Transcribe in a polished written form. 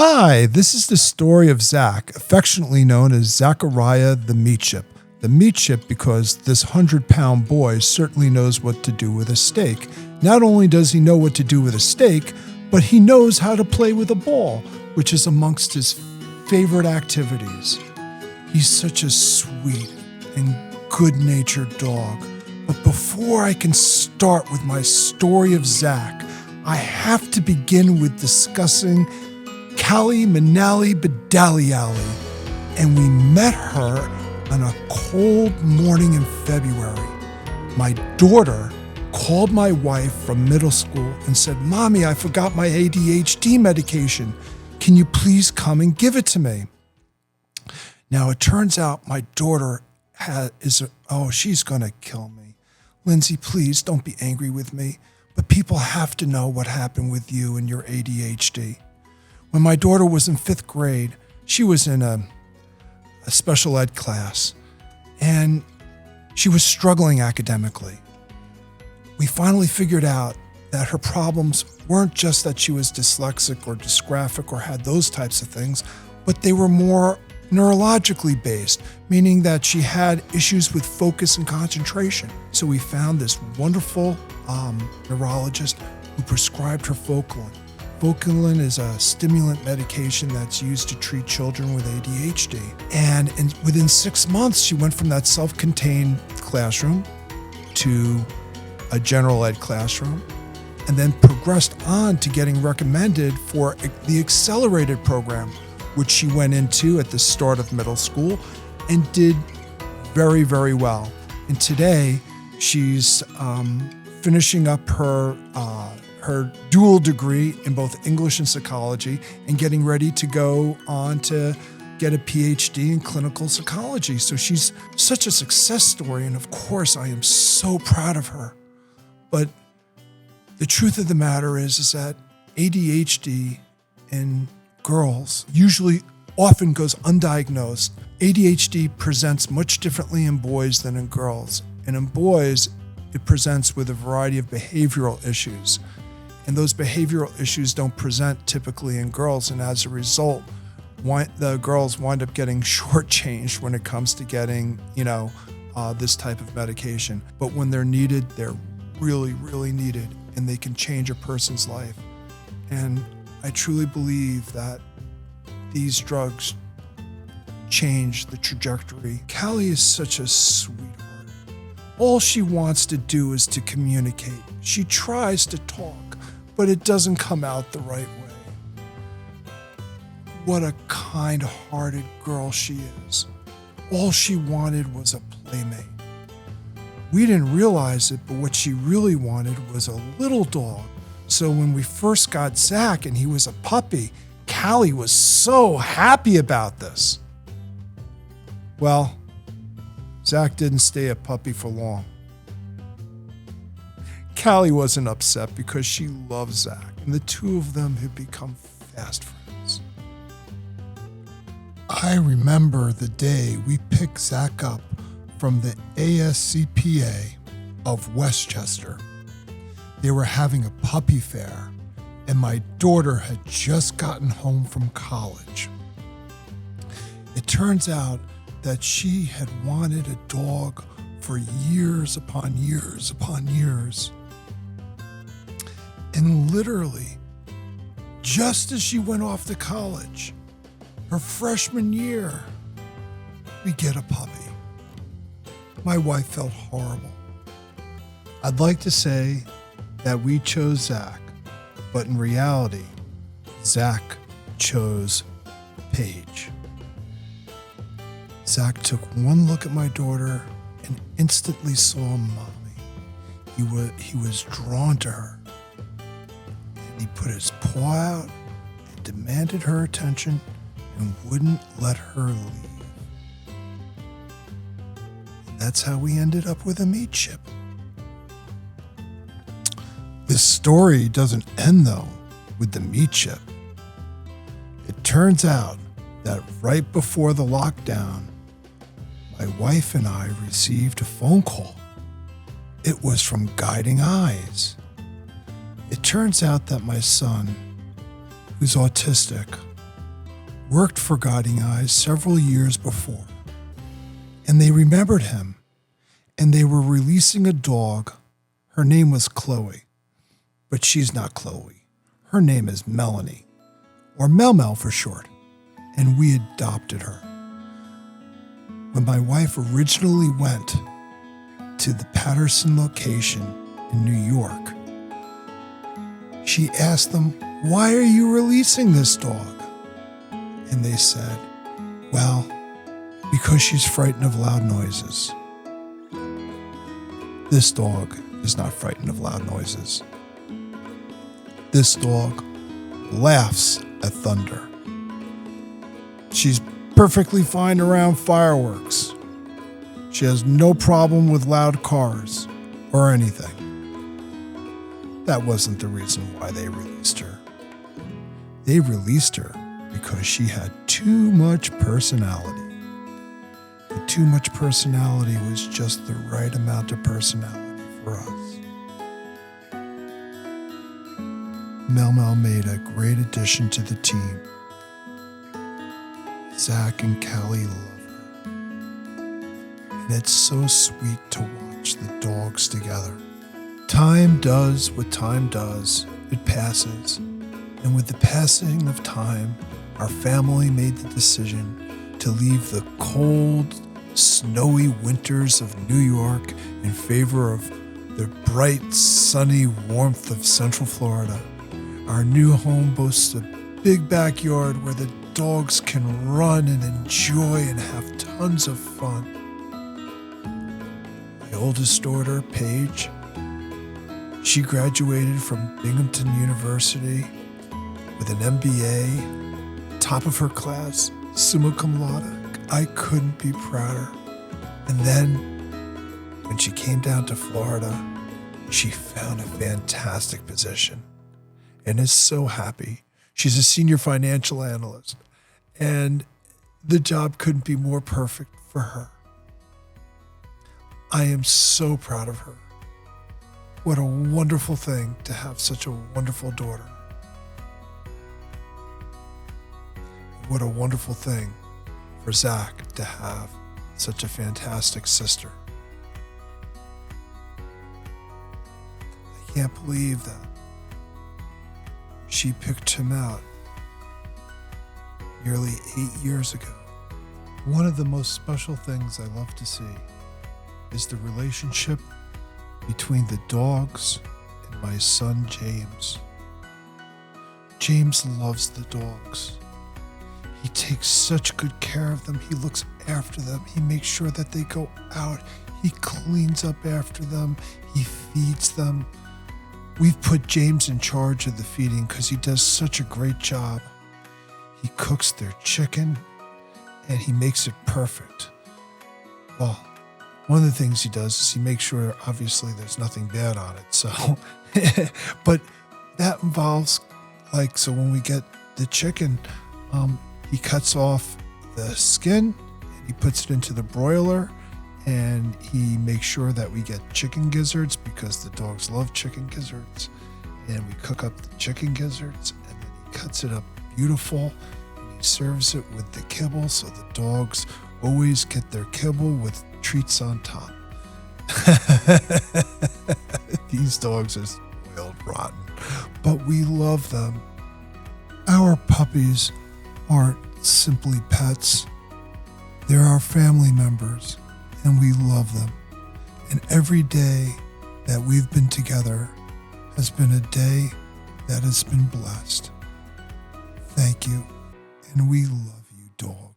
Hi, this is the story of Zack, affectionately known as Zachariah the Meat Chip. The meat chip because this 100-pound boy certainly knows what to do with a steak. Not only does he know what to do with a steak, but he knows how to play with a ball, which is amongst his favorite activities. He's such a sweet and good-natured dog. But before I can start with my story of Zack, I have to begin with discussing Callie Manali Bedaliali. And we met her on a cold morning in February. My daughter called my wife from middle school and said, "Mommy, I forgot my ADHD medication. Can you please come and give it to me?" Now, it turns out my daughter she's going to kill me. Lindsay, please don't be angry with me, but people have to know what happened with you and your ADHD. When my daughter was in 5th grade, she was in a special ed class, and she was struggling academically. We finally figured out that her problems weren't just that she was dyslexic or dysgraphic or had those types of things, but they were more neurologically based, meaning that she had issues with focus and concentration. So we found this wonderful neurologist who prescribed her Focalin. Focalin is a stimulant medication that's used to treat children with ADHD. And within 6 months, she went from that self-contained classroom to a general ed classroom, and then progressed on to getting recommended for the accelerated program, which she went into at the start of middle school and did very, very well. And today, she's finishing up her dual degree in both English and psychology and getting ready to go on to get a PhD in clinical psychology. So she's such a success story, and of course I am so proud of her. But the truth of the matter is that ADHD in girls often goes undiagnosed. ADHD presents much differently in boys than in girls. And in boys, it presents with a variety of behavioral issues. And those behavioral issues don't present typically in girls, and as a result, the girls wind up getting shortchanged when it comes to getting, this type of medication. But when they're needed, they're really, really needed, and they can change a person's life. And I truly believe that these drugs change the trajectory. Callie is such a sweetheart. All she wants to do is to communicate. She tries to talk, but it doesn't come out the right way. What a kind-hearted girl she is. All she wanted was a playmate. We didn't realize it, but what she really wanted was a little dog. So when we first got Zack and he was a puppy, Callie was so happy about this. Well, Zack didn't stay a puppy for long. Callie wasn't upset because she loves Zack, and the two of them had become fast friends. I remember the day we picked Zack up from the ASCPA of Westchester. They were having a puppy fair, and my daughter had just gotten home from college. It turns out that she had wanted a dog for years upon years upon years. And literally, just as she went off to college, her freshman year, we get a puppy. My wife felt horrible. I'd like to say that we chose Zack, but in reality, Zack chose Paige. Zack took one look at my daughter and instantly saw mommy. He was drawn to her. And he put his paw out and demanded her attention and wouldn't let her leave. And that's how we ended up with a meat chip. This story doesn't end, though, with the meat chip. It turns out that right before the lockdown, my wife and I received a phone call. It was from Guiding Eyes. It turns out that my son, who's autistic, worked for Guiding Eyes several years before, and they remembered him, and they were releasing a dog. Her name was Chloe, but she's not Chloe. Her name is Melanie, or Mel Mel for short, and we adopted her. When my wife originally went to the Patterson location in New York, she asked them, "Why are you releasing this dog?" And they said, "Well, because she's frightened of loud noises." This dog is not frightened of loud noises. This dog laughs at thunder. She's perfectly fine around fireworks. She has no problem with loud cars or anything. That wasn't the reason why they released her. They released her because she had too much personality. The too much personality was just the right amount of personality for us. Mel Mel made a great addition to the team. Zack and Callie love her. And it's so sweet to watch the dogs together. Time does what time does. It passes. And with the passing of time, our family made the decision to leave the cold, snowy winters of New York in favor of the bright, sunny warmth of Central Florida. Our new home boasts a big backyard where the dogs can run and enjoy and have tons of fun. My oldest daughter, Paige, she graduated from Binghamton University with an MBA, top of her class, summa cum laude. I couldn't be prouder. And then, when she came down to Florida, she found a fantastic position and is so happy. She's a senior financial analyst, and the job couldn't be more perfect for her. I am so proud of her. What a wonderful thing to have such a wonderful daughter. What a wonderful thing for Zack to have such a fantastic sister. I can't believe that she picked him out nearly 8 years ago. One of the most special things I love to see is the relationship between the dogs and my son James. James loves the dogs. He takes such good care of them. He looks after them. He makes sure that they go out. He cleans up after them. He feeds them. We've put James in charge of the feeding because he does such a great job. He cooks their chicken and he makes it perfect. Well, one of the things he does is he makes sure, obviously, there's nothing bad on it. So, but that involves, so when we get the chicken, he cuts off the skin and he puts it into the broiler, and he makes sure that we get chicken gizzards because the dogs love chicken gizzards. And we cook up the chicken gizzards, and then he cuts it up beautiful, and he serves it with the kibble, so the dogs always get their kibble with treats on top. These dogs are spoiled rotten, but we love them. Our puppies aren't simply pets. They're our family members, and we love them. And every day that we've been together has been a day that has been blessed. Thank you, and we love you, dog.